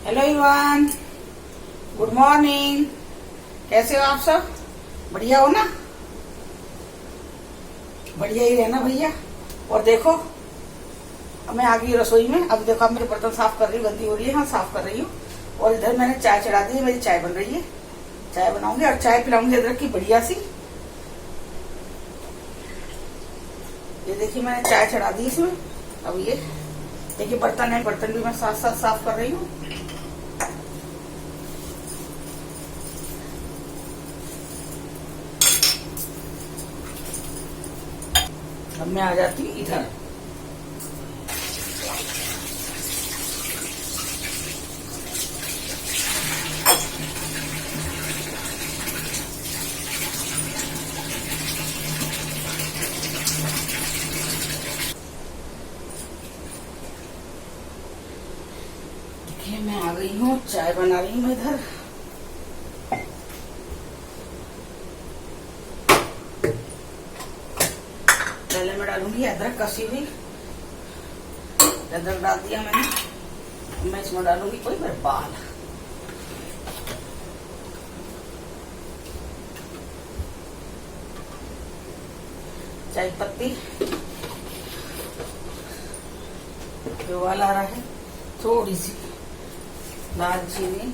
Hello Ivan, good morning. कैसे हो आप सब? बढ़िया हो ना? बढ़िया ही रहना भैया। और देखो, अब मैं आ गई रसोई में। अब देखो, अब मेरे बर्तन साफ कर रही हूँ, गंदी हो रही है। हाँ, साफ कर रही हूँ। और इधर मैंने चाय चढ़ा दी है, मेरी चाय बन रही है। चाय बनाऊंगी और चाय पिलाऊंगी अदरक की बढ़िया सी। ये देखिए, मैंने चाय चढ़ा दी इसमें। अब ये देखिए, बर्तन है, बर्तन भी मैं साथ साथ साफ कर रही हूँ। अब मैं आ जाती हूँ इधर। देखिए, मैं आ गई हूँ, चाय बना रही हूँ इधर। पहले मैं डालूंगी अदरक कसी हुई। अदरक डाल दिया मैंने। मैं इसमें डालूंगी कोई मेरे बाल। चाय पत्ती, उबाल आ रहा है। थोड़ी सी दालचीनी,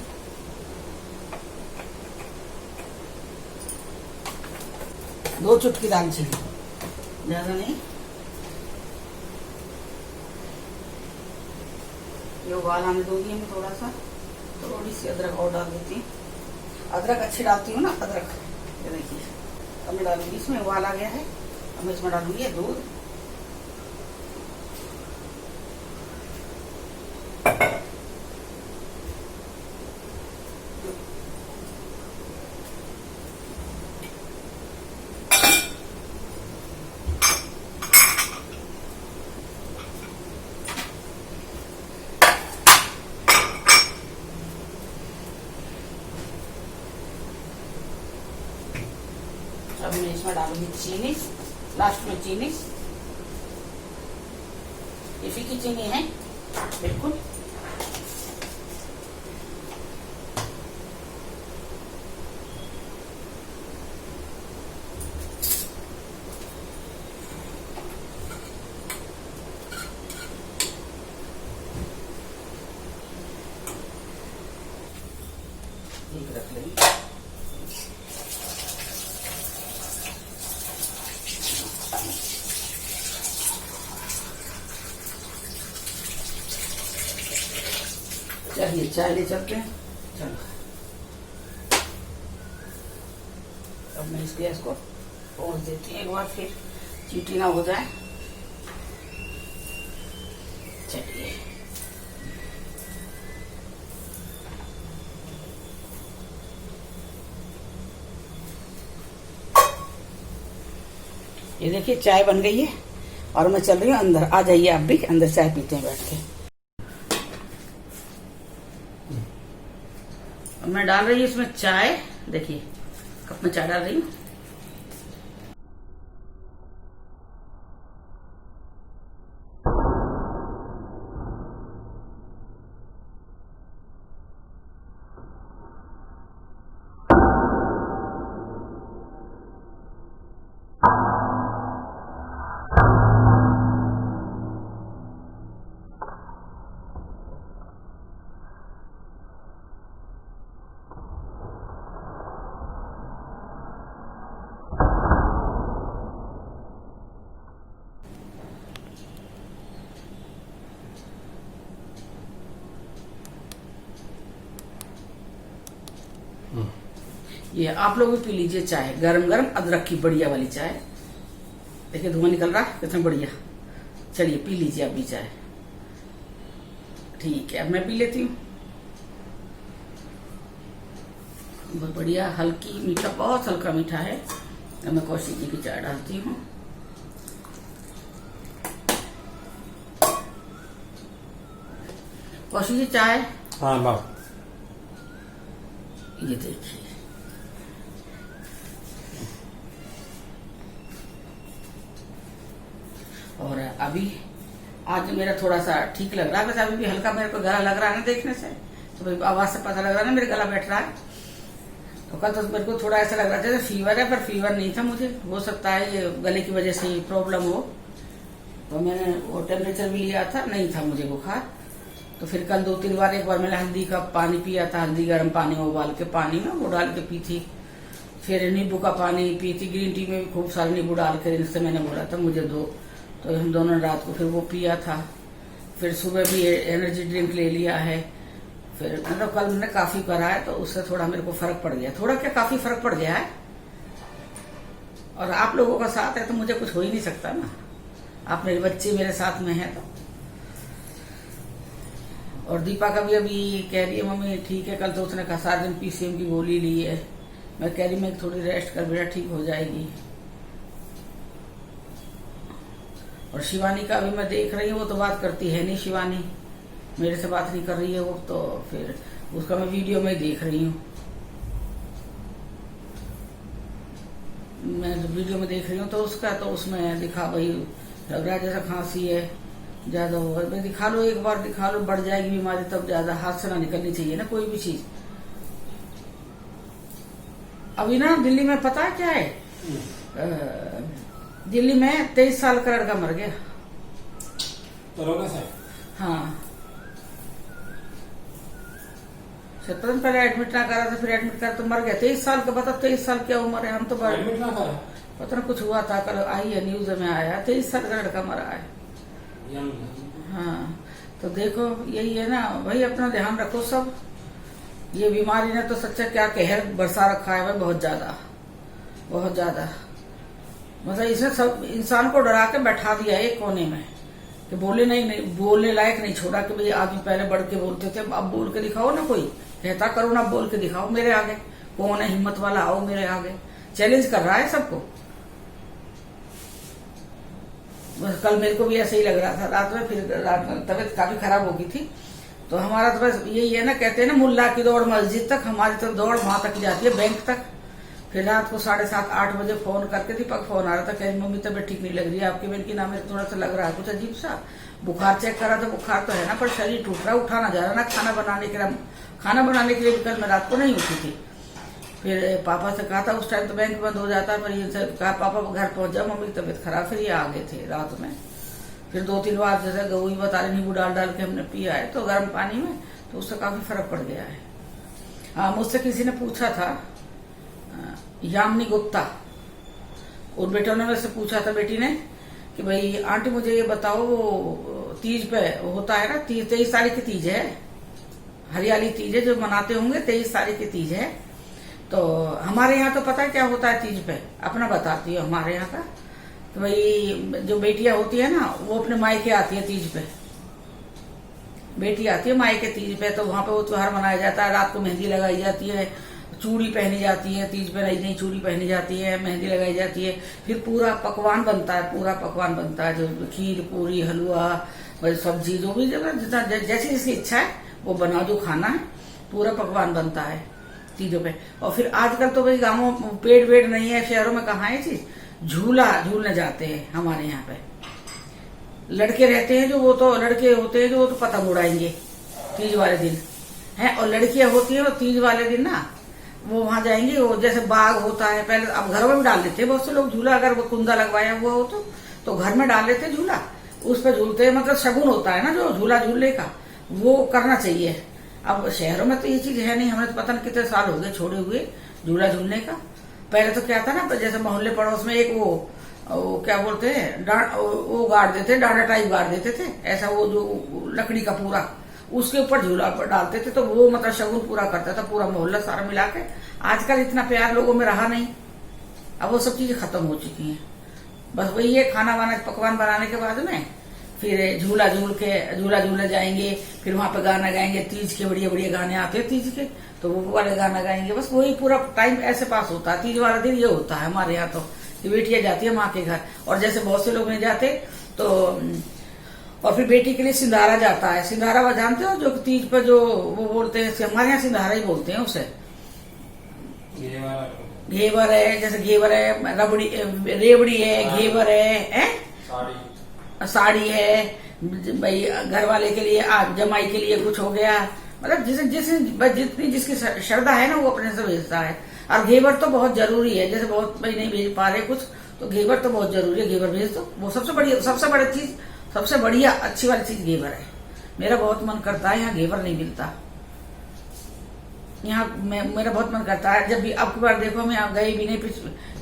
दो चुटकी दालचीनी, ज्यादा नहीं। ये उबाल आने दूंगी मैं थोड़ा सा। थोड़ी सी अदरक और डाल देती हूँ। अदरक अच्छी डालती हूँ ना, अदरक। ये देखिए, अब मैं डालूंगी इसमें। उबाल आ गया है। अब मैं इसमें डालूंगी दूध। अब मैं इसमें डालूंगी चीनी, लास्ट में चीनी। ये फीकी चीनी है बिल्कुल। एक रख लेंगे। चलिए, चाय ले चलते हैं। चलो, अब मैं इस गैस को पहुंच देती हूँ एक बार, फिर चीटी ना हो जाए। चलिए, ये देखिए, चाय बन गई है और मैं चल रही हूँ अंदर। आ जाइए आप भी, अंदर चाय पीते हैं बैठ के। मैं डाल रही हूँ इसमें चाय। देखिए, कप में चाय डाल रही हूँ। ये आप लोग भी पी लीजिए चाय, गरम गरम अदरक की बढ़िया वाली चाय। देखिए, धुआं निकल रहा है कितना बढ़िया। चलिए, पी लीजिए आप भी चाय। ठीक है, अब मैं पी लेती हूँ। बहुत बढ़िया, हल्की मीठा, बहुत हल्का मीठा है। अब मैं कौशिक जी की चाय डालती हूँ। कौशिक जी चाय। हाँ बाप। ये देखिए, और अभी आज मेरा थोड़ा सा ठीक लग रहा है, बस अभी भी हल्का मेरे को गला लग रहा है ना देखने से। तो भाई आवाज से पता लग रहा है ना मेरे गला बैठ रहा है। तो कल तो मेरे को थोड़ा ऐसा लग रहा था जैसे फीवर है, पर फीवर नहीं था मुझे। हो सकता है ये गले की वजह से प्रॉब्लम हो। तो मैंने वो टेम्परेचर भी लिया था, नहीं था मुझे बुखार। तो फिर कल 2-3 बार, एक बार मैंने हल्दी का पानी पिया था, हल्दी गर्म पानी में उबाल के पानी में वो डाल के पी थी। फिर नींबू का पानी पी थी, ग्रीन टी में भी खूब सारे नींबू डाल के, इससे मैंने बोला था मुझे दो। तो हम दोनों ने रात को फिर वो पिया था। फिर सुबह भी एनर्जी ड्रिंक ले लिया है। फिर मतलब कल मैंने काफी करा है, तो उससे थोड़ा मेरे को फर्क पड़ गया, थोड़ा क्या काफी फर्क पड़ गया है। और आप लोगों का साथ है तो मुझे कुछ हो ही नहीं सकता ना। आप मेरे बच्चे मेरे साथ में हैं तो। और दीपा का भी अभी कह रही है मम्मी ठीक है, कल तो उसने कहा 7 दिन पीसीएम की गोली ली है। मैं कह रही मैं थोड़ी रेस्ट कर, बेटा ठीक हो जाएगी। और शिवानी का अभी मैं देख रही हूँ, वो तो बात करती है नहीं, शिवानी मेरे से बात नहीं कर रही है वो। तो फिर उसका मैं वीडियो में देख रही हूँ, मैं वीडियो में देख रही हूँ। तो उसका तो उसमें दिखा वही लग रहा है जैसा खांसी है ज्यादा होगा। भाई दिखा लो, एक बार दिखा लो, बढ़ जाएगी बीमारी तब ज्यादा हाथ से ना निकलनी चाहिए ना कोई भी चीज। अभी ना दिल्ली में पता है क्या है, दिल्ली में 23 साल का लड़का मर गया कोरोना से। हाँ, 7 दिन पहले एडमिट ना करा था, फिर एडमिट करा तो मर गया। 23 साल का, बता 23 साल क्या उम्र है। हम तो एडमिट ना करा, पता ना कुछ हुआ था, कल आई है न्यूज में आया 23 साल का लड़का मरा है। हाँ, तो देखो यही है ना भाई, अपना ध्यान रखो सब। ये बीमारी ने तो सच्चा क्या कहर बरसा रखा है भाई, बहुत ज्यादा बहुत ज्यादा। मतलब इसने सब इंसान को डरा के बैठा दिया है एक कोने में कि नहीं बोलने लायक नहीं छोड़ा। कि भाई आदमी पहले बढ़ के बोलते थे, अब बोल के दिखाओ ना, कोई कहता करो ना, बोल के दिखाओ मेरे आगे, कौन है हिम्मत वाला, आओ मेरे आगे। चैलेंज कर रहा है सबको। बस कल मेरे को भी ऐसे ही लग रहा था रात में, फिर रात में तबीयत काफी खराब हो गई थी। तो हमारा तो बस यही है ना, कहते हैं ना मुल्ला की दौड़ मस्जिद तक, हमारी तो दौड़ वहां तक जाती है, बैंक तक। फिर रात को 7:30-8 बजे फोन करके दीपक फोन आ रहा था, कह मम्मी तबीयत ठीक नहीं लग रही है आपकी बहन की, ना मेरे थोड़ा सा लग रहा है कुछ अजीब सा। बुखार चेक करा तो बुखार तो है ना, पर शरीर टूट रहा, उठा ना जा रहा ना। खाना बनाने के लिए भी कल मैं रात को नहीं उठी थी। फिर पापा से कहा था, उस टाइम तो बैंक बंद हो जाता, पर इनसे कहा पापा घर पहुंच जाओ, मम्मी की तबीयत खराब। फिर ये आ गए थे रात में। फिर 2-3 बार जैसे गई बता रही, नींबू डाल के हमने पिया है तो गर्म पानी में, तो उससे काफी फर्क पड़ गया है। हाँ, मुझसे किसी ने पूछा था, यामिनी गुप्ता, और बेटों ने मुझसे पूछा था, बेटी ने, कि भाई आंटी मुझे ये बताओ, वो तीज पे होता है ना, 23 तारीख की तीज है, हरियाली तीज है जो मनाते होंगे, 23 तारीख की तीज है। तो हमारे यहाँ तो पता है क्या होता है तीज पे, अपना बताती हूँ हमारे यहाँ का। तो भाई जो बेटियां होती है ना, वो अपने मायके आती है तीज पे, बेटी आती है मायके तीज पे, तो वहां पे वो त्योहार मनाया जाता है। रात को मेहंदी लगाई जाती है, चूड़ी पहनी जाती है, तीज पे नई चूड़ी पहनी जाती है, मेहंदी लगाई जाती है। फिर पूरा पकवान बनता है, पूरा पकवान बनता है, जो खीर पूरी हलवा सब्जी जो भी जितना जैसी जिसकी इच्छा है वो बना, जो खाना है पूरा पकवान बनता है तीजों पे। और फिर आजकल तो भाई गाँवों पेड़ वेड़ नहीं है, शहरों में कहाँ है चीज, झूला झूलने जाते हैं हमारे यहाँ पे। लड़के रहते हैं जो, वो तो लड़के होते हैं जो, वो तो पतंग उड़ाएंगे तीज वाले दिन है, और लड़कियां होती है वो तीज वाले दिन ना वो वहां जाएंगी, वो जैसे बाग होता है पहले, अब घरों में भी डाल देते हैं बहुत से लोग झूला, अगर वो कुंदा लगवाया हुआ हो तो घर में डाल देते झूला, उस पर झूलते हैं। मतलब शगुन होता है ना जो झूला झूलने का, वो करना चाहिए। अब शहरों में तो ये चीज है नहीं, हमें तो पता नहीं कितने साल हो गए छोड़े हुए झूला झूलने का। पहले तो क्या था ना, जैसे मोहल्ले पड़ोस में एक वो क्या बोलते हैं, वो गाड़ देते, डांडा टाइप गाड़ देते थे ऐसा, वो जो लकड़ी का पूरा, उसके ऊपर झूला डालते थे, तो वो मतलब शगुन पूरा करता था पूरा मोहल्ला सारा मिला के। आजकल इतना प्यार लोगों में रहा नहीं, अब वो सब चीजें खत्म हो चुकी हैं। बस वही है, खाना वाना पकवान बनाने के बाद में फिर झूला झूलने जाएंगे, फिर वहां पे गाना गाएंगे, तीज के बढ़िया बढ़िया गाने आते हैं तीज के, तो वो वाले गाना गाएंगे। बस वही पूरा टाइम ऐसे पास होता है। तीज वाला दिन ये होता है हमारे यहाँ, तो बेटियां जाती है माँ के घर, और जैसे बहुत से लोग नहीं जाते तो, और फिर बेटी के लिए सिंधारा जाता है। सिंधारा वो जानते हो, जो तीज पर जो वो बोलते हैं, हमारे यहाँ सिंधारा ही बोलते हैं उसे। घेवर है, जैसे घेवर है, रबड़ी रेवड़ी है, घेवर है, साड़ी है, भाई घर वाले के लिए, जमाई के लिए कुछ हो गया, मतलब जितनी जिसकी श्रद्धा है ना वो अपने से भेजता है। और घेवर तो बहुत जरूरी है, जैसे बहुत भाई नहीं भेज पा रहे कुछ, तो घेवर तो बहुत जरूरी है, घेवर भेज दो। वो सबसे बढ़िया अच्छी वाली चीज घेवर है। मेरा बहुत मन करता है, यहाँ घेवर नहीं मिलता। यहाँ मेरा बहुत मन करता है, जब भी अब की बार देखो मैं यहाँ गई भी नहीं,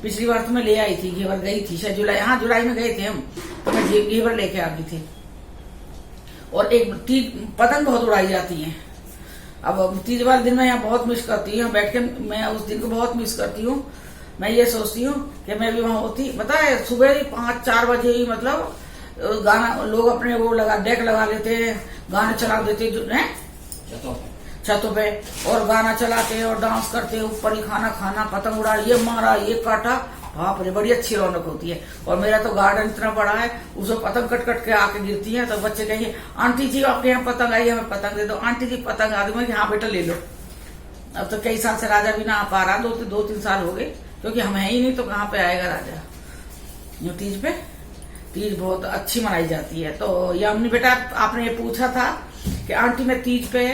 पिछली बार तो मैं ले आई थी घेवर, गई थी शायद जुलाई में गए थे हम, तो मैं घेवर लेके आ गई थी। और एक पतंग बहुत उड़ाई जाती है। अब तीज वाले दिन मैं यहाँ बहुत मिस करती हूँ, बैठ के मैं उस दिन को बहुत मिस करती हूँ। मैं ये सोचती हूँ कि मैं भी वहां होती। पता है सुबह ही 5-4 बजे ही मतलब गाना लोग अपने वो डेक लगा लेते हैं, गाने चला देते जो है छतों पे, और गाना चलाते हैं और डांस करते हैं, ऊपर ही खाना पतंग उड़ा, ये मारा ये काटा, बाप रे बड़ी अच्छी रौनक होती है। और मेरा तो गार्डन इतना बड़ा है, उसमें पतंग कट के आके गिरती है, तो बच्चे कहेंगे आंटी जी आपके यहाँ पतंग आई, हमें पतंग दे दो, आंटी जी पतंग आ गई, हाँ बेटा ले लो। अब तो कई साल से राजा भी ना आ पा रहा, 2-3 साल हो गए, क्योंकि हम है ही नहीं, तो कहाँ पे आएगा राजा। यूं तीज बहुत अच्छी मनाई जाती है। तो यामिनी बेटा आपने ये पूछा था कि आंटी मैं तीज पे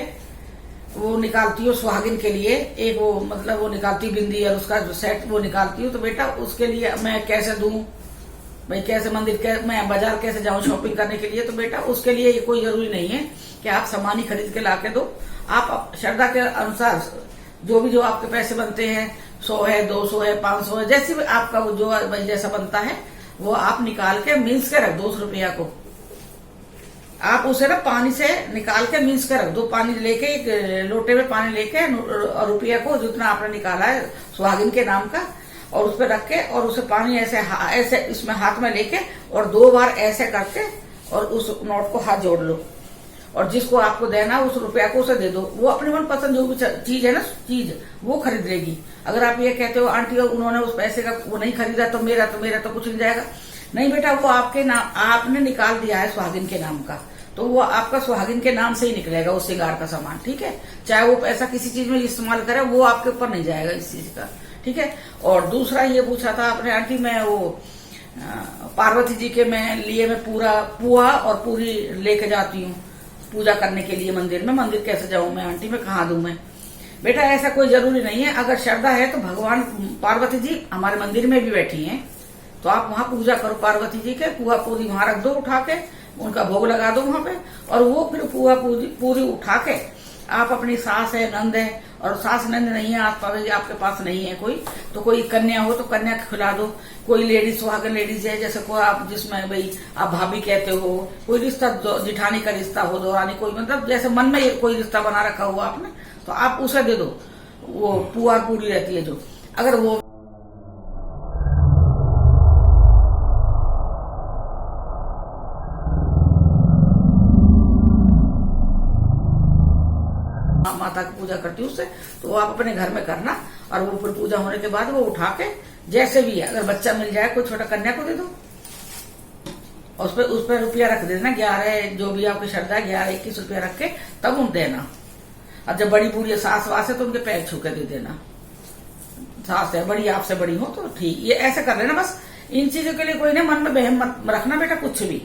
वो निकालती हूँ सुहागिन के लिए, एक वो मतलब वो निकालती बिंदी और उसका जो सेट वो निकालती हूँ, तो बेटा उसके लिए मैं कैसे दूं भाई, कैसे मैं बाजार कैसे जाऊं शॉपिंग करने के लिए। तो बेटा उसके लिए ये कोई जरूरी नहीं है कि आप सामान ही खरीद के ला के दो। आप श्रद्धा के अनुसार जो आपके पैसे बनते हैं, 100 है 200 है 500 है, जैसे भी आपका वो जो जैसा बनता है वो आप निकाल के मीन्स के रख दो। उस रुपया को आप उसे ना पानी से निकाल के मीन्स के रख दो। पानी लेके एक लोटे में पानी लेके और रुपया को जितना आपने निकाला है सुहागिन के नाम का, और उस पर रख के और उसे पानी ऐसे इसमें हाथ में लेके और 2 बार ऐसे करके और उस नोट को हाथ जोड़ लो, और जिसको आपको देना उस रुपया को उसे दे दो। वो अपनी मनपसंद जो भी चीज है ना चीज वो खरीद लेगी। अगर आप ये कहते हो आंटी उन्होंने उस पैसे का वो नहीं खरीदा तो मेरा तो कुछ नहीं जाएगा, नहीं बेटा वो आपके नाम आपने निकाल दिया है सुहागिन के नाम का, तो वो आपका सुहागिन के नाम से ही निकलेगा उस श्रृंगार का सामान, ठीक है। चाहे वो पैसा किसी चीज में इस्तेमाल करे, वो आपके ऊपर नहीं जाएगा इस चीज का, ठीक है। और दूसरा ये पूछा था आपने आंटी मैं वो पार्वती जी के मैं पूरा पुआ और पूरी लेके जाती हूँ पूजा करने के लिए मंदिर कैसे जाऊं मैं आंटी, मैं कहाँ दूं मैं। बेटा ऐसा कोई जरूरी नहीं है, अगर श्रद्धा है तो भगवान पार्वती जी हमारे मंदिर में भी बैठी हैं, तो आप वहां पूजा करो पार्वती जी के, पुआ पूरी वहां रख दो उठा के, उनका भोग लगा दो वहां पे, और वो फिर पुआ पूरी उठा के आप अपनी सास है नंद है, और सास नंद नहीं है आपके पास नहीं है कोई, तो कोई कन्या हो तो कन्या खिला दो। कोई लेडीज सुहागन लेडीज है जैसे कोई आप जिसमें भाई आप भाभी कहते हो, कोई रिश्ता जिठानी का रिश्ता हो, दौरानी कोई मतलब जैसे मन में कोई रिश्ता बना रखा हुआ आपने, तो आप उसे दे दो। वो पुआ पूरी रहती है जो, अगर वो माता की पूजा करती हूँ उससे, तो वो आप अपने घर में करना, और वो फिर पूजा होने के बाद वो उठा के जैसे भी है, अगर बच्चा मिल जाए कोई छोटा कन्या को दे दो, और उस पर रुपया रख देना 11 जो भी आपकी श्रद्धा 11-21 रुपया रख के तब उन देना। और जब बड़ी बूढ़ी सास वास है तो उनके पैर छू के दे देना, सास है बड़ी आपसे बड़ी हो तो ठीक, ये ऐसे कर लेना बस। इन चीजों के लिए कोई ना मन में बहम मत रखना बेटा, कुछ भी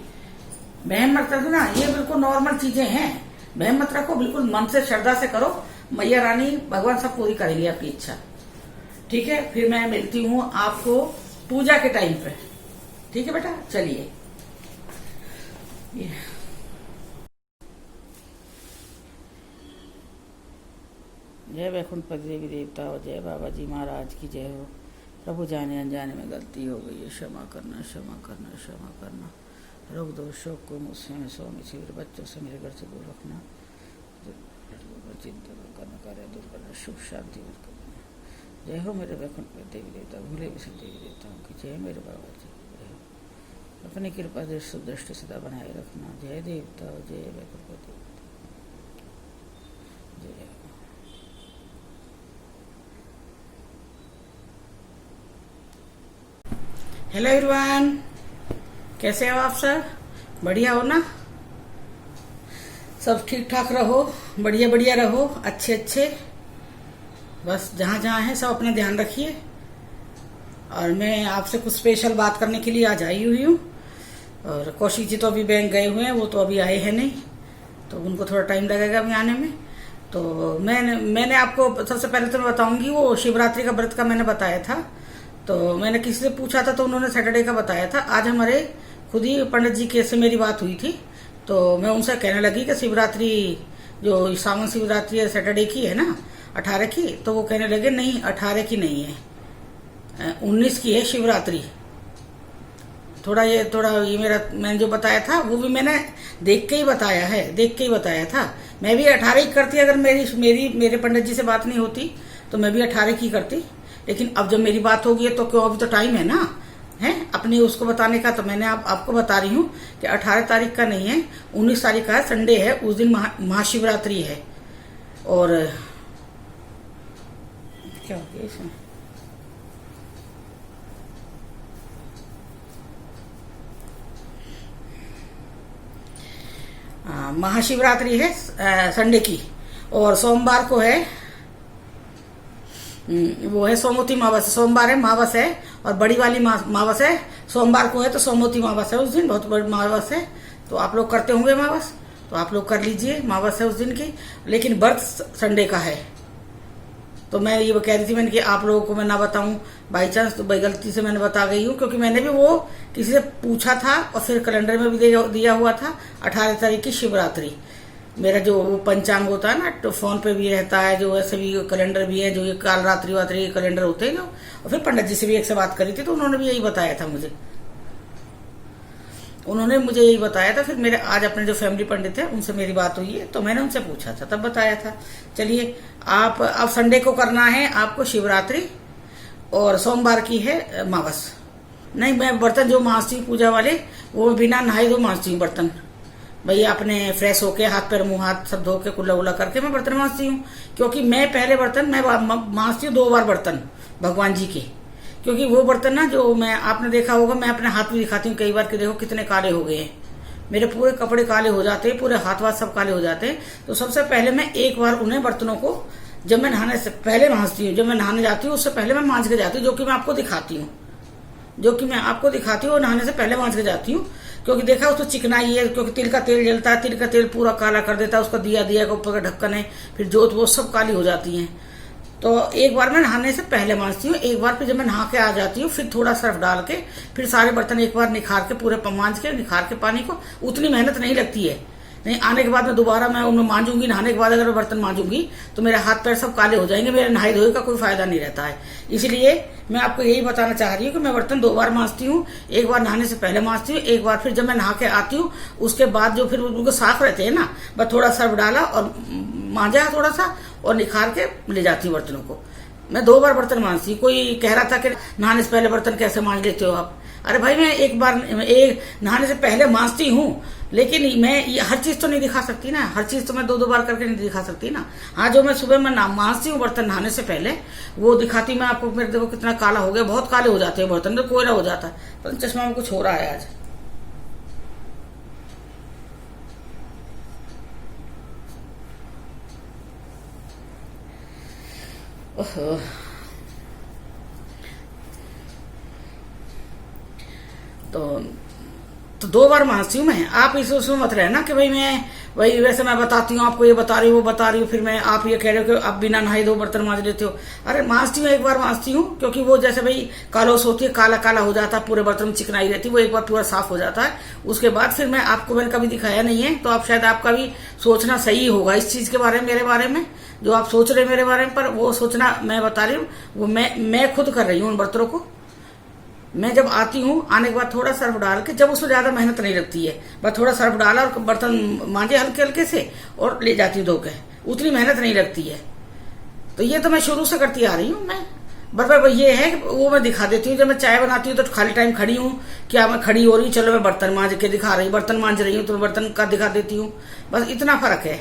बहम मत रखना, ये बिल्कुल नॉर्मल चीजें हैं, बहम मत रखो, बिल्कुल मन से श्रद्धा से करो, मैया रानी भगवान सब पूरी करेगी आपकी इच्छा, ठीक है। फिर मैं मिलती हूँ आपको पूजा के टाइम पे, ठीक है बेटा। चलिए जय वैकुंठपति देवी देवता और जय बाबा जी महाराज की जय हो। प्रभु जाने अनजाने में गलती हो गई है, क्षमा करना क्षमा करना क्षमा करना। रोग दोष शोक को मुझसे में सौ में मेरे बच्चों से मेरे घर से दूर रखना, चिंता करना कार्य दूर करना, सुख शांति दूर करना। जय हो मेरे वैकुंठपति देवी देवता, भूले भी सब देवी देवताओं की जय, मेरे बाबा जी जय हो। अपनी कृपा दृष्टि सदा बनाए रखना। जय देवता जय वैकुंठपति जय। हेलो एवरीवन, कैसे हो आप सब? बढ़िया हो ना? सब ठीक ठाक रहो, बढ़िया बढ़िया रहो, अच्छे अच्छे, बस जहाँ जहाँ है सब अपना ध्यान रखिए। और मैं आपसे कुछ स्पेशल बात करने के लिए आज आई हुई हूँ। और कौशिक जी तो अभी बैंक गए हुए हैं, वो तो अभी आए हैं नहीं, तो उनको थोड़ा टाइम लगेगा अभी आने में। तो मैंने आपको सबसे पहले तो मैं बताऊंगी, वो शिवरात्रि का व्रत का मैंने बताया था। तो मैंने किसी से पूछा था तो उन्होंने सैटरडे का बताया था। आज हमारे खुद ही पंडित जी के से मेरी बात हुई थी, तो मैं उनसे कहने लगी कि शिवरात्रि जो सावन शिवरात्रि है सैटरडे की है ना, 18 की। तो वो कहने लगे नहीं 18 की नहीं है, 19 की है शिवरात्रि। थोड़ा ये मेरा मैंने जो बताया था वो भी मैंने देख के ही बताया है, देख के ही बताया था। मैं भी 18 ही करती अगर मेरे पंडित जी से बात नहीं होती तो मैं भी 18 की करती। लेकिन अब जब मेरी बात होगी तो क्यों, अभी तो टाइम है ना, है अपने उसको बताने का। तो मैंने आपको बता रही हूँ कि 18 तारीख का नहीं है, 19 तारीख का है, संडे है, उस दिन महाशिवरात्रि है। और क्या हो गया इसमें, महाशिवरात्रि है संडे की। और सोमवार को है वो है सोमवती मावस। सोमवार है, मावस है, और बड़ी वाली मावस है सोमवार को है, तो सोमवती मावस है उस दिन, बहुत बड़ी मावस है। तो आप लोग करते होंगे मावस, तो आप लोग कर लीजिए, मावस है उस दिन की। लेकिन व्रत संडे का है। तो मैं ये कह रही थी मैंने कि आप लोगों को मैं ना बताऊं बाई चांस, तो गलती से मैंने बता गई हूँ, क्योंकि मैंने भी वो किसी से पूछा था और फिर कैलेंडर में भी दिया हुआ था 18 तारीख की शिवरात्रि। मेरा जो वो पंचांग होता है ना, तो फोन पे भी रहता है, जो ऐसे भी कैलेंडर भी है, जो ये काल रात्रि वात्री कैलेंडर होते हैं जो। और फिर पंडित जी से भी एक से बात करी थी, तो उन्होंने भी यही बताया था मुझे, उन्होंने मुझे यही बताया था। फिर मेरे आज अपने जो फैमिली पंडित है उनसे मेरी बात हुई है, तो मैंने उनसे पूछा था तब बताया था। चलिए, आप अब संडे को करना है आपको शिवरात्रि, और सोमवार की है मावस। नहीं, मैं बर्तन जो मांजती हूँ पूजा वाले, वो बिना नहाए धो मांजती हूँ बर्तन। भैया अपने फ्रेश होके हाथ पैर मुंह हाथ सब धो के कुल्ला उल्ला करके मैं बर्तन मांजती हूँ। क्योंकि मैं पहले बर्तन मैं मांजती हूँ 2 बार बर्तन भगवान जी के। क्योंकि वो बर्तन ना जो मैं, आपने देखा होगा, मैं अपने हाथ भी दिखाती हूँ कई बार कि देखो कितने काले हो गए हैं, मेरे पूरे कपड़े काले हो जाते हैं, पूरे हाथ वाथ सब काले हो जाते हैं। तो सबसे पहले मैं एक बार उन्हें बर्तनों को जब मैं नहाने से पहले मांजती हूँ, जब मैं नहाने जाती हूँ उससे पहले मैं मांज के जाती हूँ, जो कि मैं आपको दिखाती हूँ, और नहाने से पहले मांज के जाती हूँ। क्योंकि देखा उसको चिकनाई है, क्योंकि तिल का तेल जलता है, तिल का तेल पूरा काला कर देता है, उसका दिया का ऊपर का ढक्कन है, फिर जोत वो सब काली हो जाती है। तो एक बार मैं नहाने से पहले मांजती हूँ, एक बार फिर जब मैं नहा के आ जाती हूँ फिर थोड़ा सर्फ डाल के फिर सारे बर्तन एक बार निखार के पूरे मांज के निखार के पानी को। उतनी मेहनत नहीं लगती है, नहीं आने के बाद में दोबारा मैं उन्हें मांजूंगी, नहाने के बाद अगर बर्तन मांजूंगी तो मेरे हाथ पैर सब काले हो जाएंगे, मेरे नहाई धोए का कोई फायदा नहीं रहता है। इसलिए मैं आपको यही बताना चाह रही हूँ कि मैं बर्तन 2 बार मांजती हूँ, एक बार नहाने से पहले मांजती हूँ, एक बार फिर जब मैं नहा के आती हूँ उसके बाद जो फिर उनको साफ रहते हैं ना, बस थोड़ा सर्फ डाला और मांजा थोड़ा सा और निखार के ले जाती हूँ बर्तनों को। मैं 2 बार बर्तन मांजती हूँ। कोई कह रहा था कि नहाने से पहले बर्तन कैसे मांज लेते हो आप? अरे भाई, मैं एक नहाने से पहले मांजती हूँ, लेकिन मैं हर चीज तो नहीं दिखा सकती ना, हर चीज तो मैं 2 बार करके नहीं दिखा सकती ना। हाँ, जो मैं सुबह में मांजती हूँ बर्तन नहाने से पहले वो दिखाती मैं आपको। मेरे देखो कितना काला हो गया, बहुत काले हो जाते हैं बर्तन, तो कोयला हो जाता है। पर चश्मा में कुछ हो रहा है आज। ओहो, तो 2 बार मांजती हूँ मैं। आप उसमें मत रहना कि भाई मैं वही वैसे मैं बताती हूँ आपको, ये बता रही हूँ वो बता रही हूँ, फिर मैं आप ये कह रहे हो कि आप बिना नहाए 2 बर्तन मांज लेते हो। अरे मांजती हूँ, एक बार मांजती हूँ, क्योंकि वो जैसे भाई कालोस होती है, काला काला हो जाता है, पूरे बर्तन में चिकनाई रहती है, वो एक बार पूरा साफ हो जाता है। उसके बाद फिर मैंने कभी दिखाया नहीं है, तो आप शायद आपका भी सोचना सही होगा इस चीज के बारे में, मेरे बारे में जो आप सोच रहे हैं मेरे बारे में। पर वो सोचना मैं बता रही हूँ, वो मैं खुद कर रही हूँ उन बर्तनों को। मैं जब आती हूँ आने के बाद थोड़ा सर्फ डाल के, जब उसमें ज्यादा मेहनत नहीं लगती है, बस थोड़ा सर्फ डाला और बर्तन मांजे हल्के हल्के से और ले जाती हूँ धो के, उतनी मेहनत नहीं लगती है। तो ये तो मैं शुरू से करती आ रही हूँ। मैं बराबर ये है कि वो मैं दिखा देती हूँ। जब मैं चाय बनाती हूँ तो खाली टाइम खड़ी हूँ, क्या मैं खड़ी हो रही हूँ, चलो मैं बर्तन मांज के दिखा रही हूँ, बर्तन मांज रही हूँ तो मैं बर्तन का दिखा देती हूँ, बस इतना फर्क है।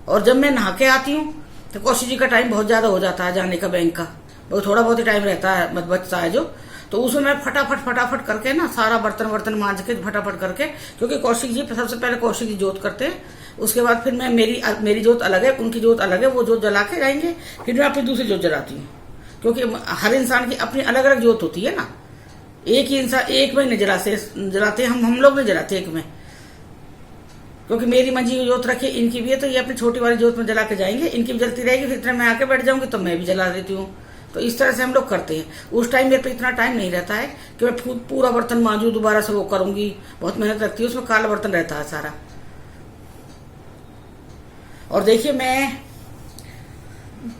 और जब मैं नहा के आती हूँ तो कौशिक जी का टाइम बहुत ज्यादा हो जाता है जाने का बैंक का, वो थोड़ा बहुत ही टाइम रहता है बचता है जो, तो उसमें मैं फटाफट करके ना सारा बर्तन मांज के फटाफट करके, क्योंकि कौशिक जी सबसे पहले कौशिक जी जोत करते हैं, उसके बाद फिर मैं मेरी जोत अलग है, उनकी जोत अलग है, वो जोत जला के जाएंगे, फिर मैं अपनी दूसरी जोत जलाती हूँ। क्योंकि हर इंसान की अपनी अलग अलग जोत होती है ना, एक ही इंसान एक में नहीं जलाते, हम लोग नहीं जलाते एक में, क्योंकि मेरी मंजी की जोत रखी इनकी भी है, तो ये अपनी छोटी वाली जोत में जला के जाएंगे, इनकी भी जलती रहेगी, फिर इतना मैं आके बैठ जाऊंगी तो मैं भी जला देती हूँ। तो इस तरह से हम लोग करते हैं। उस टाइम मेरे पे इतना टाइम नहीं रहता है कि मैं पूरा बर्तन मांजू, दोबारा से वो करूंगी, बहुत मेहनत लगती है उसमें, काला बर्तन रहता है सारा। और देखिए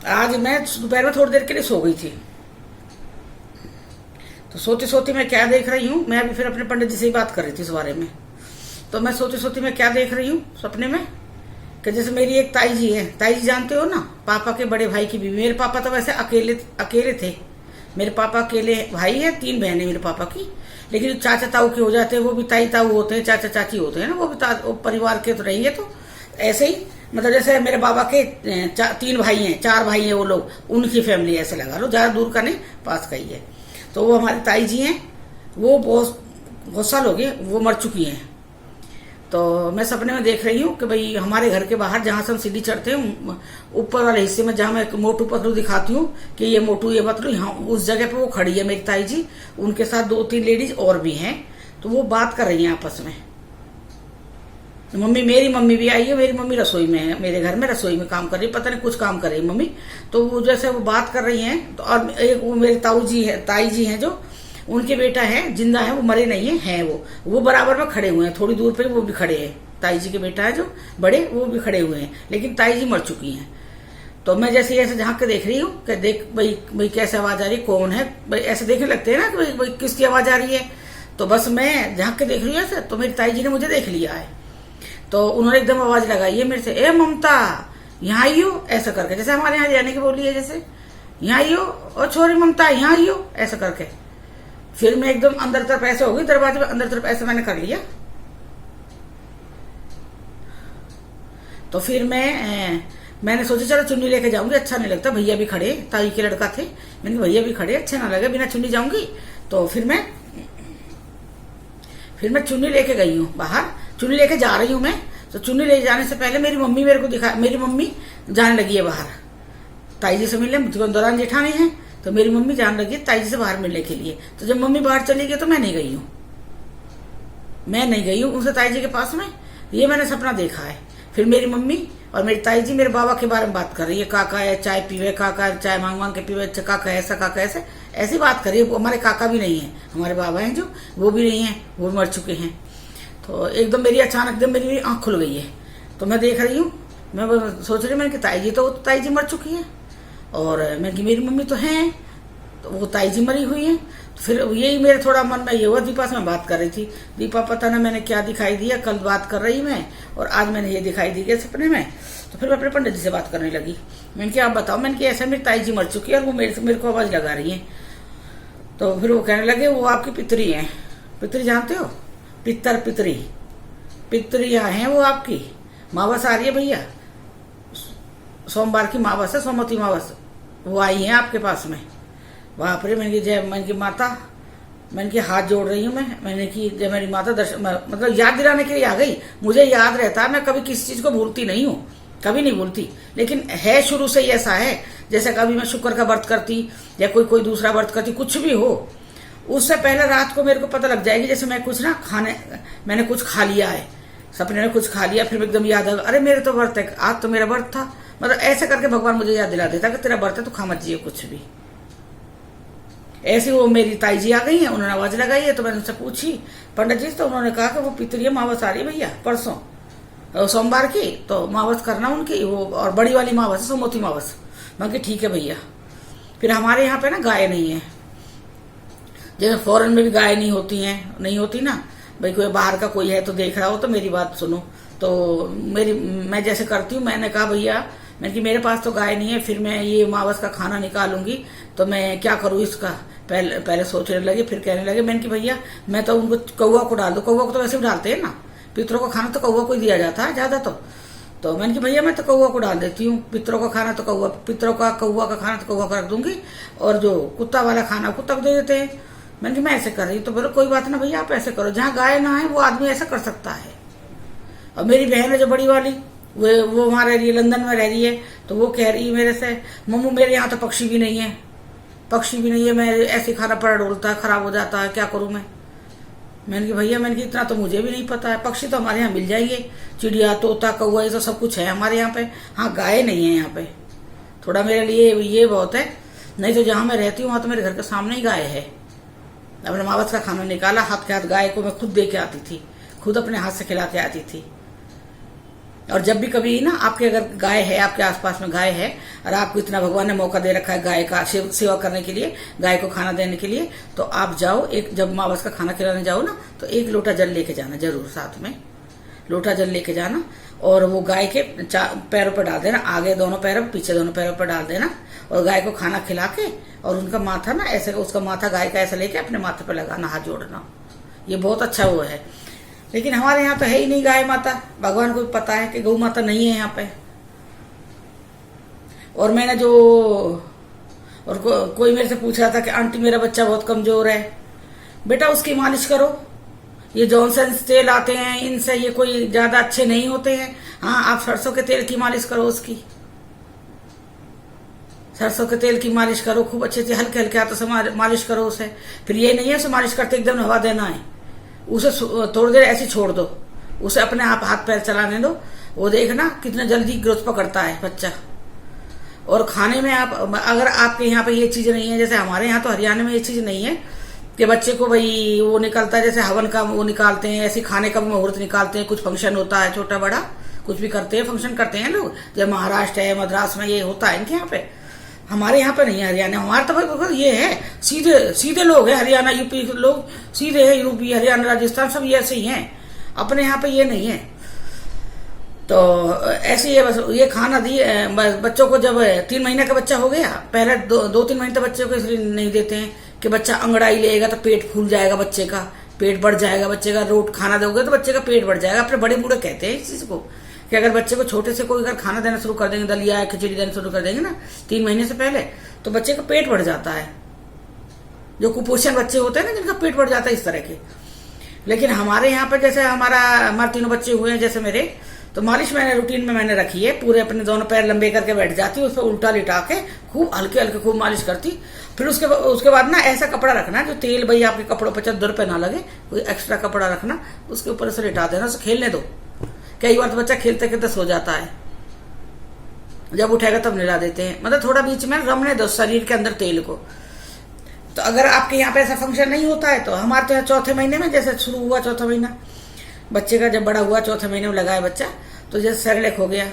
आज मैं दोपहर में थोड़ी देर के लिए सो गई थी, तो सोती सोती मैं क्या देख रही हूँ, मैं अभी फिर अपने पंडित जी से ही बात कर रही थी इस बारे में। तो मैं सोती सोती मैं क्या देख रही हूँ सपने में, कि जैसे मेरी एक ताई जी है, ताई जी जानते हो ना, पापा के बड़े भाई की बीवी। मेरे पापा तो वैसे अकेले थे, मेरे पापा अकेले भाई है, 3 बहनें मेरे पापा की, लेकिन चाचा ताऊ के हो जाते हैं वो भी ताई ताऊ होते हैं, चाचा चाची होते हैं ना, वो भी वो परिवार के तो रहेंगे। तो ऐसे ही मतलब जैसे मेरे बाबा के 3 भाई हैं, 4 भाई हैं वो लोग, उनकी फैमिली ऐसे लगा लो, ज्यादा दूर का नहीं, पास का ही है। तो वो हमारी ताई जी हैं, वो बहुत साल हो गए वो मर चुकी हैं। तो मैं सपने में देख रही हूँ कि भाई हमारे घर के बाहर जहां से हम सीढ़ी चढ़ते हैं, ऊपर वाले हिस्से में जहां मैं मोटू पतलू दिखाती हूँ कि ये मोटू ये पतलू, यहाँ उस जगह पे वो खड़ी है मेरी ताई जी, उनके साथ 2-3 लेडीज और भी हैं। तो वो बात कर रही हैं आपस में। मेरी मम्मी भी आई है, मेरी मम्मी रसोई में है, मेरे घर में रसोई में काम कर रही है, पता नहीं कुछ काम कर रही है मम्मी। तो वो जैसे वो बात कर रही हैं, तो और एक वो मेरी ताई जी हैं जो उनके बेटा है, जिंदा है, वो मरे नहीं है वो बराबर में खड़े हुए हैं, थोड़ी दूर पे वो भी खड़े हैं। ताई जी के बेटा है जो बड़े, वो भी खड़े हुए हैं, लेकिन ताई जी मर चुकी हैं। तो मैं जैसे ऐसे झांक के देख रही हूँ कि देख भाई कैसे आवाज आ रही है, कौन है भाई, ऐसे देखने लगते हैं ना कि भाई किसकी आवाज आ रही है। तो बस मैं झांक के देख रही हूँ ऐसे, तो मेरी ताई जी ने मुझे देख लिया है। तो उन्होंने एकदम आवाज लगाई है मेरे से, ए ममता यहाँ आई हो, ऐसा करके, जैसे हमारे यहाँ जाने की बोली है, जैसे यहाँ आई हो, और छोरी ममता यहाँ आई हो, ऐसा करके। फिर मैं एकदम अंदर तरफ ऐसे हो गई, दरवाजे में अंदर तरफ ऐसे मैंने कर लिया। तो फिर मैंने सोचा चलो चुन्नी लेके जाऊंगी, अच्छा नहीं लगता, भैया भी खड़े, ताई के लड़का थे, मैंने कहा भैया भी खड़े, अच्छा ना लगे बिना चुन्नी जाऊंगी। तो फिर मैं चुन्नी लेके गई हूँ बाहर, चुन्नी लेके जा रही हूँ मैं। तो चुन्नी ले जाने से पहले मेरी मम्मी मेरे को मेरी मम्मी जाने लगी है बाहर ताई जी से मिलने, दौरान जेठानी है, तो मेरी मम्मी जान लगी ताई जी से बाहर मिलने के लिए। तो जब मम्मी बाहर चली गई तो मैं नहीं गई हूँ उनसे ताई जी के पास में, ये मैंने सपना देखा है। फिर मेरी मम्मी और मेरी ताई जी मेरे बाबा के बारे में बात कर रही है, काका है चाय पीवे, काका चाय मांग के पीवे, काका ऐसा काका ऐसे, ऐसी बात कर रही है। हमारे काका भी नहीं है, हमारे बाबा हैं जो, वो भी नहीं है, वो मर चुके हैं। तो एकदम मेरी अचानक एकदम मेरी आंख खुल गई है। तो मैं देख रही हूँ, मैं सोच रही हूँ कि ताई जी मर चुकी है, और मैं कि मेरी मम्मी तो है, तो वो ताई जी मरी हुई है। तो फिर यही मेरे थोड़ा मन में ये हुआ, दीपा से मैं बात कर रही थी, दीपा पता ना मैंने क्या दिखाई दिया, कल बात कर रही मैं, और आज मैंने ये दिखाई दी गया सपने में। तो फिर मैं अपने पंडित जी से बात करने लगी, मैंने कहा आप बताओ, मैंने कहा ऐसा मेरी ताई जी मर चुकी है और वो मेरे को आवाज लगा रही है। तो फिर वो कहने लगे वो आपकी पितरी है। पितरी जानते हो, पितरियां हैं वो आपकी, मावस आ रही है भैया, सोमवार की मावस है, सोमवती मावस, वो आई है आपके पास में। वहां पर मैंने की माता, मैंने की हाथ जोड़ रही हूँ मैंने की जय मेरी माता, दर्शन मतलब याद दिलाने के लिए आ गई। मुझे याद रहता है, मैं कभी किसी चीज को भूलती नहीं हूँ, कभी नहीं भूलती, लेकिन है शुरू से ही ऐसा है, जैसे कभी मैं शुक्र का व्रत करती या कोई दूसरा व्रत करती, कुछ भी हो, उससे पहले रात को मेरे को पता लग जाएगी, जैसे मैं कुछ ना मैंने कुछ खा लिया है, सपने में कुछ खा लिया, फिर एकदम याद आएगा, अरे मेरे तो व्रत है, आज तो मेरा व्रत था, मतलब ऐसे करके भगवान मुझे याद दिला देता कि तेरा व्रत है तो खा मत जिए कुछ भी। ऐसे वो मेरी ताई जी आ गई है, उन्होंने आवाज लगाई है, तो मैंने उनसे पूछी पंडित जी, तो उन्होंने कहा कि वो पितरिया मावस आ रही है भैया परसों सोमवार की, तो मावस करना उनकी वो, और बड़ी वाली मावस है सोमवती मावस। मैं ठीक है भैया। फिर हमारे यहाँ पे ना गाय नहीं है, जैसे फॉरेन में भी गाय नहीं होती ना, भाई कोई बाहर का कोई है तो देख रहा हो तो मेरी बात सुनो। तो मैं जैसे करती हूँ, मैंने कहा भैया, मैंने कि मेरे पास तो गाय नहीं है, फिर मैं ये मावस का खाना निकालूंगी तो मैं क्या करूँ इसका, पहले सोचने लगे, फिर कहने लगे, मैंने कि भैया मैं तो उनको कौवा को डाल दो, कौवा को तो वैसे भी डालते हैं ना, पितरों का खाना तो कौवा को ही दिया जाता है ज्यादा। तो मैंने कि भैया मैं तो कौवा को डाल देती हूँ, पितरों का खाना तो कौवा का खाना तो कौवा को रख दूंगी, और जो कुत्ता वाला खाना कुत्ता को दे देते हैं। मैंने कि मैं ऐसे कर रही हूँ। तो बोलो कोई बात ना भैया, आप ऐसे करो, जहाँ गाय ना है वो आदमी ऐसा कर सकता है। और मेरी बहन है जो बड़ी वाली, वो वहां रह रही है, लंदन में रह रही है, तो वो कह रही है मेरे से, मम्मू मेरे यहाँ तो पक्षी भी नहीं है, मैं ऐसे खाना पड़ा डोलता है, खराब हो जाता है, क्या करूं मैं। मैंने कहा भैया, मैंने कहा इतना तो मुझे भी नहीं पता है। पक्षी तो हमारे यहाँ मिल जाएंगे, चिड़िया, तोता, कौवा, ये तो सब कुछ है हमारे यहाँ पे। हाँ, गाय नहीं है यहाँ पे। थोड़ा मेरे लिए ये बहुत है, नहीं तो जहाँ मैं रहती हूँ वहां तो मेरे घर के सामने ही गाय है। अपने माँ बाप का खाना निकाला, हाथ के हाथ गाय को मैं खुद दे के आती थी, खुद अपने हाथ से खिला के आती थी। और जब भी कभी ना आपके अगर गाय है, आपके आसपास में गाय है, और आपको इतना भगवान ने मौका दे रखा है गाय का सेवा करने के लिए, गाय को खाना देने के लिए, तो आप जाओ, एक जब माँ बाप का खाना खिलाने जाओ ना, तो 1 लोटा जल लेके जाना जरूर, साथ में लोटा जल लेके जाना। और वो गाय के पैरों पर डाल देना, आगे दोनों पैरों, पीछे दोनों पैरों पर डाल देना। और गाय को खाना खिला के, और उनका माथा ना ऐसे, उसका माथा गाय का ऐसा लेके अपने माथे पर लगाना, हाथ जोड़ना। ये बहुत अच्छा वो है। लेकिन हमारे यहाँ तो है ही नहीं गाय माता। भगवान को भी पता है कि गौ माता नहीं है यहाँ पे। और मैंने जो और कोई मेरे से पूछ रहा था कि आंटी मेरा बच्चा बहुत कमजोर है, बेटा उसकी मालिश करो। ये जॉनसन तेल आते हैं, इनसे ये कोई ज्यादा अच्छे नहीं होते हैं। हाँ, आप सरसों के तेल की मालिश करो, उसकी सरसों के तेल की मालिश करो, खूब अच्छे से हल्के हल्के हाथों से मालिश करो उसे। फिर ये नहीं है उसे मालिश करते एकदम हवा देना है, उसे थोड़ी देर ऐसे छोड़ दो, उसे अपने आप हाथ पैर चलाने दो। वो देखना कितना जल्दी ग्रोथ पकड़ता है बच्चा। और खाने में आप, अगर आपके यहाँ पे ये चीज नहीं है, जैसे हमारे यहाँ तो हरियाणा में ये चीज नहीं है कि बच्चे को भाई वो निकलता है, जैसे हवन का वो निकालते हैं, ऐसे खाने का मुहूर्त निकालते हैं, कुछ फंक्शन होता है छोटा बड़ा, कुछ भी करते हैं, फंक्शन करते हैं लोग। जब महाराष्ट्र है, मद्रास में ये होता है इनके यहाँ पे। हमारे यहाँ पे नहीं है, हरियाणा। हमारे तो भाई ये है, सीधे सीधे लोग हैं, हरियाणा यूपी लोग सीधे है, यूपी, हरियाणा, राजस्थान सब ये ऐसे ही हैं। अपने यहाँ पे ये नहीं है। तो ऐसे ही है, बस ये खाना दिए बच्चों को। जब 3 महीने का बच्चा हो गया, पहले 2-3 महीने तक बच्चे को इसलिए नहीं देते हैं कि बच्चा अंगड़ाई लेगा तो पेट फूल जाएगा, बच्चे का पेट बढ़ जाएगा, बच्चे का रोट खाना दोगे तो बच्चे का पेट बढ़ जाएगा। अपने बड़े बूढ़े कहते हैं इस चीज को कि अगर बच्चे को छोटे से कोई अगर खाना देना शुरू कर देंगे, दलिया खिचड़ी देना शुरू कर देंगे ना 3 महीने से पहले, तो बच्चे का पेट बढ़ जाता है। जो कुपोषण बच्चे होते हैं ना, जिनका पेट बढ़ जाता है इस तरह के। लेकिन हमारे यहाँ पर जैसे हमारे 3 बच्चे हुए हैं जैसे मेरे, तो मालिश मैंने रूटीन में मैंने रखी है। पूरे अपने दोनों पैर लंबे करके बैठ जाती, उस पर उल्टा लिटा के खूब हल्के हल्के खूब मालिश करती। फिर उसके बाद ना ऐसा कपड़ा रखना जो तेल भाई आपके कपड़ों पर चद्दर पे ना लगे, कोई एक्स्ट्रा कपड़ा रखना, उसके ऊपर से लिटा देना, उसे खेलने दो। कई बार तो बच्चा खेलते खेलते सो जाता है, जब उठेगा तब निला देते हैं। मतलब थोड़ा बीच में रमने दो शरीर के अंदर तेल को। तो अगर आपके यहाँ पे ऐसा फंक्शन नहीं होता है, तो हमारे तो यहाँ 4थे महीने में जैसे शुरू हुआ, 4था महीना बच्चे का जब बड़ा हुआ, 4थे महीने में लगाया बच्चा, तो जैसे सेरेलैक हो गया,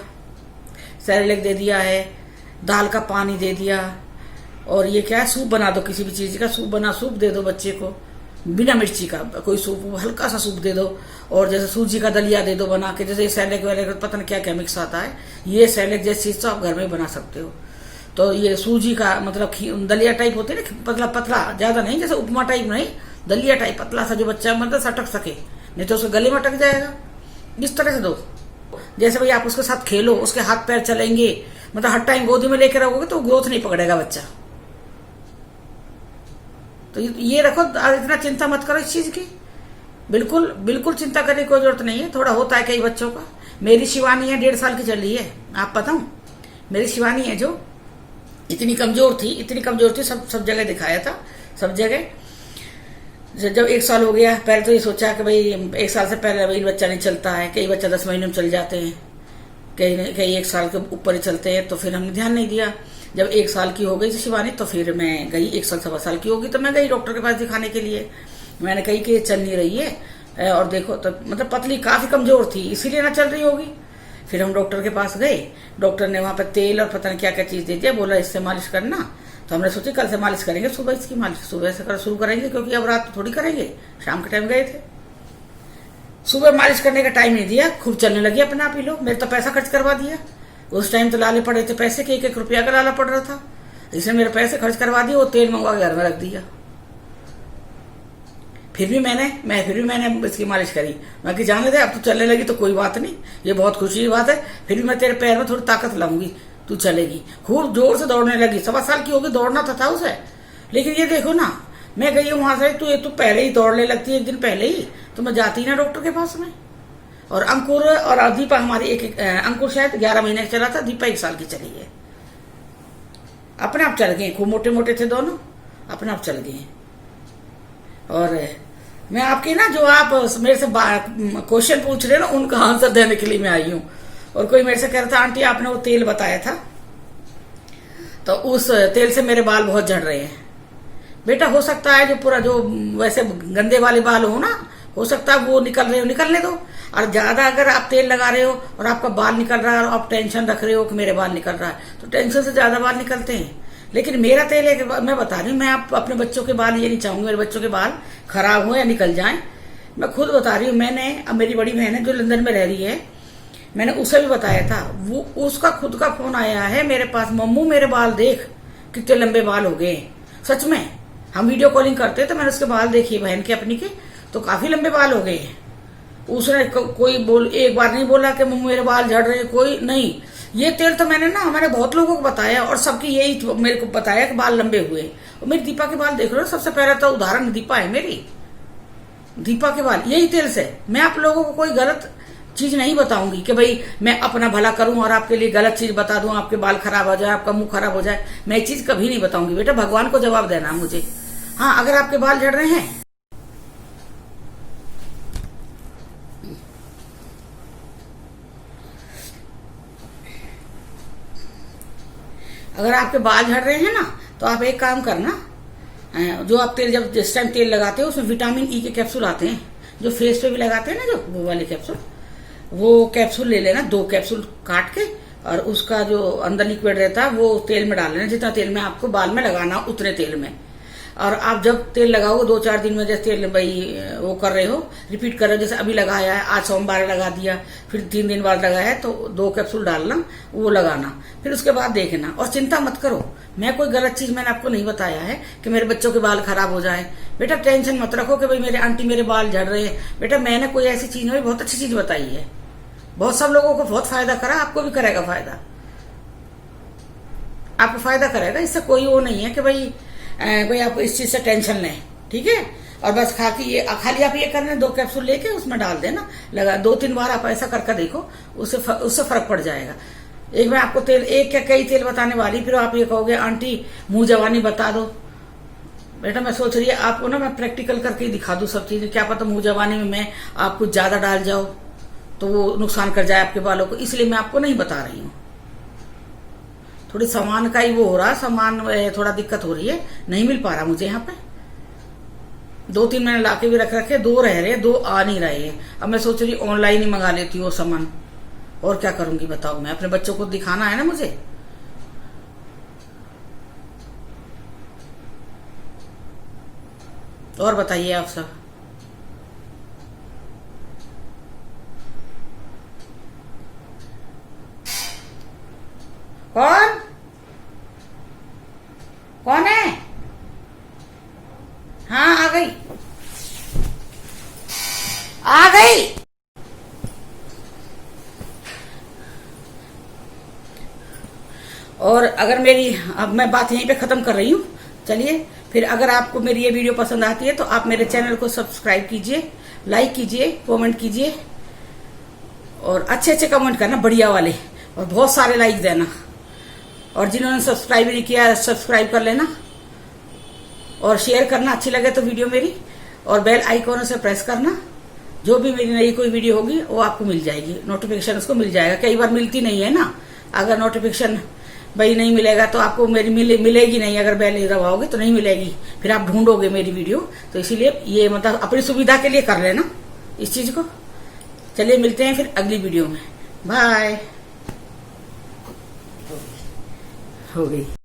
सेरेलैक दे दिया है, दाल का पानी दे दिया, और ये क्या है, सूप बना दो, किसी भी चीज का सूप दे दो बच्चे को, बिना मिर्ची का कोई सूप, हल्का सा सूप दे दो। और जैसे सूजी का दलिया दे दो बना के, जैसे सेरेलैक वाले पता नहीं क्या क्या मिक्स आता है, ये सेरेलैक जैसी चीज तो आप घर में बना सकते हो। तो ये सूजी का मतलब दलिया टाइप होते है ना, पतला पतला, ज्यादा नहीं, जैसे उपमा टाइप नहीं, दलिया टाइप पतला सा, जो बच्चा मतलब सटक सके, नहीं तो उसके गले में अटक जाएगा। इस तरह से दो। जैसे भाई आप उसके साथ खेलो, उसके हाथ पैर चलेंगे, मतलब हर टाइम गोदी में लेकर रहोगे तो ग्रोथ नहीं पकड़ेगा बच्चा। तो ये रखो, इतना चिंता मत करो इस चीज की, बिल्कुल बिल्कुल चिंता करने की कोई जरूरत नहीं है। थोड़ा होता है कई बच्चों का। मेरी शिवानी है 1.5 साल की चल रही है, आप बताऊं, मेरी शिवानी है जो इतनी कमजोर थी, सब जगह दिखाया था, सब जगह। जब 1 साल हो गया, पहले तो ये सोचा कि भाई 1 साल से पहले भाई बच्चा नहीं चलता है, कई बच्चा 10 महीने में चल जाते हैं, कई 1 साल के ऊपर ही चलते हैं, तो फिर हमने ध्यान नहीं दिया। जब 1 साल की हो गई शिवानी, तो फिर मैं गई, 1 साल 1.25 साल की होगी तो मैं गई डॉक्टर के पास दिखाने के लिए। मैंने कही कि चल नहीं रही है, और देखो तो मतलब पतली काफी कमजोर थी, इसीलिए ना चल रही होगी। फिर हम डॉक्टर के पास गए, डॉक्टर ने वहां पर तेल और पता नहीं क्या क्या चीज दे दिया, बोला इससे मालिश करना। तो हमने सोची कल से मालिश करेंगे, सुबह इसकी मालिश सुबह से शुरू करेंगे, क्योंकि अब रात थोड़ी करेंगे, शाम के टाइम गए थे। सुबह मालिश करने का टाइम नहीं दिया, खूब चलने लगी अपने आप ही लोग। मेरे तो पैसा खर्च करवा दिया, उस टाइम तो लाले पड़े थे पैसे के, 1-1 रुपया का लाला पड़ रहा था, इसलिए मेरे पैसे खर्च करवा दिए। वो तेल मंगवा के घर में रख दिया। फिर भी मैंने इसकी मालिश करी। मैं कि जाने दे, अब तू चलने लगी तो कोई बात नहीं, ये बहुत खुशी की बात है। फिर भी मैं तेरे पैर में थोड़ी ताकत लाऊंगी, तू चलेगी। खूब जोर से दौड़ने लगी, 1.25 साल की होगी, दौड़ना था उसे। लेकिन ये देखो ना, मैं गई हूं वहां से, तू पहले ही दौड़ने लगती है, 1 दिन पहले ही तो मैं जाती ना डॉक्टर के पास में। और अंकुर और दीपा हमारी अंकुर शायद 11 महीने का चला था, दीपा 1 साल की चली है। अपने आप चल गए, खूब मोटे मोटे थे दोनों, अपने आप चल गए। और मैं आपकी ना जो आप मेरे से क्वेश्चन पूछ रहे हो ना उनका आंसर देने के लिए मैं आई हूँ। और कोई मेरे से कह रहा था आंटी आपने वो तेल बताया था तो उस तेल से मेरे बाल बहुत झड़ रहे हैं। बेटा हो सकता है जो पूरा जो वैसे गंदे वाले बाल हो सकता है वो निकलने दो। और ज्यादा अगर आप तेल लगा रहे हो और आपका बाल निकल रहा है और आप टेंशन रख रहे हो कि मेरे बाल निकल रहा है तो टेंशन से ज्यादा बाल निकलते हैं। लेकिन मेरा तेल है मैं बता रही हूँ, मैं आप अपने बच्चों के बाल ये नहीं चाहूंगी मेरे बच्चों के बाल खराब हो या निकल जाएं। मैं खुद बता रही हूँ, मैंने अब मेरी बड़ी बहन है जो लंदन में रह रही है, मैंने उसे भी बताया था, वो उसका खुद का फोन आया है मेरे पास, मम्मू मेरे बाल देख कितने लंबे बाल हो गए। सच में हम वीडियो कॉलिंग करते तो मैंने उसके बाल देखी बहन के अपनी के तो काफी लंबे बाल हो गए हैं। उसने कोई एक बार नहीं बोला कि मम्मू मेरे बाल झड़ रहे, कोई नहीं। ये तेल तो मैंने बहुत लोगों को बताया और सबकी यही मेरे को बताया कि बाल लंबे हुए। और मेरी दीपा के बाल देख लो, सबसे पहला तो उदाहरण दीपा है मेरी। दीपा के बाल यही तेल से। मैं आप लोगों को कोई गलत चीज नहीं बताऊंगी कि भाई मैं अपना भला करूं और आपके लिए गलत चीज बता दूं, आपके बाल खराब हो जाए, आपका मुंह खराब हो जाए। मैं ये चीज कभी नहीं बताऊंगी बेटा, भगवान को जवाब देना मुझे। हाँ, अगर आपके बाल झड़ रहे हैं ना तो आप एक काम करना, जो आप तेल जब जिस टाइम तेल लगाते हो उसमें विटामिन ई के कैप्सूल आते हैं जो फेस पे भी लगाते हैं ना, जो वो वाले कैप्सूल, वो कैप्सूल ले लेना, 2 कैप्सूल काट के और उसका जो अंदर लिक्विड रहता है वो तेल में डाल लेना। जितना तेल में आपको बाल में लगाना उतने तेल में। और आप जब तेल लगाओगे 2-4 दिन में, जैसे तेल भाई वो कर रहे हो, रिपीट कर रहे हो, जैसे अभी लगाया है, आज सोमवार लगा दिया, फिर 3 दिन बाद लगाया है तो 2 कैप्सूल डालना, वो लगाना, फिर उसके बाद देखना। और चिंता मत करो, मैं कोई गलत चीज मैंने आपको नहीं बताया है कि मेरे बच्चों के बाल खराब हो जाए। बेटा टेंशन मत रखो कि भाई मेरे आंटी मेरे बाल झड़ रहे हैं। बेटा मैंने कोई ऐसी चीज नहीं, बहुत अच्छी चीज बताई है, बहुत सब लोगों को बहुत फायदा करा, आपको भी करेगा फायदा, आपको फायदा करेगा। इससे कोई वो नहीं है कि भाई आप इस चीज से टेंशन लें, ठीक है। और बस खाली आप ये करना, 2 कैप्सूल लेके उसमें डाल देना, लगा 2-3 बार आप ऐसा करके देखो, उससे फर्क पड़ जाएगा। एक मैं आपको तेल, एक क्या कई तेल बताने वाली, फिर आप ये कहोगे आंटी मुंह जवानी बता दो। बेटा मैं सोच रही है आपको ना मैं प्रैक्टिकल करके ही दिखा दूं सब चीजें, क्या पता मुंह जवानी में मैं आप कुछ ज्यादा डाल जाओ तो वो नुकसान कर जाए आपके बालों को, इसलिए मैं आपको नहीं बता रही हूँ। थोड़ी सामान का ही वो हो रहा, सामान थोड़ा दिक्कत हो रही है, नहीं मिल पा रहा मुझे यहाँ पे। 2-3 मैंने लाके भी रखे, 2 रह रहे, 2 आ नहीं रहे हैं। अब मैं सोच रही ऑनलाइन ही मंगा लेती हूँ वो सामान, और क्या करूंगी बताओ, मैं अपने बच्चों को दिखाना है ना मुझे। और बताइए आप सब। कौन है? हाँ आ गई। और अगर मेरी, अब मैं बात यहीं पे खत्म कर रही हूँ, चलिए फिर। अगर आपको मेरी ये वीडियो पसंद आती है तो आप मेरे चैनल को सब्सक्राइब कीजिए, लाइक कीजिए, कमेंट कीजिए और अच्छे कमेंट करना, बढ़िया वाले, और बहुत सारे लाइक देना। और जिन्होंने सब्सक्राइब नहीं किया सब्सक्राइब कर लेना और शेयर करना अच्छी लगे तो वीडियो मेरी, और बेल आइकॉन से प्रेस करना। जो भी मेरी नई कोई वीडियो होगी वो आपको मिल जाएगी, नोटिफिकेशन उसको मिल जाएगा। कई बार मिलती नहीं है ना, अगर नोटिफिकेशन भाई नहीं मिलेगा तो आपको मेरी मिलेगी नहीं, अगर बेल दबाओगे तो नहीं मिलेगी, फिर आप ढूंढोगे मेरी वीडियो। तो इसीलिए ये मतलब अपनी सुविधा के लिए कर लेना इस चीज को। चलिए मिलते हैं फिर अगली वीडियो में, बाय। हो गई।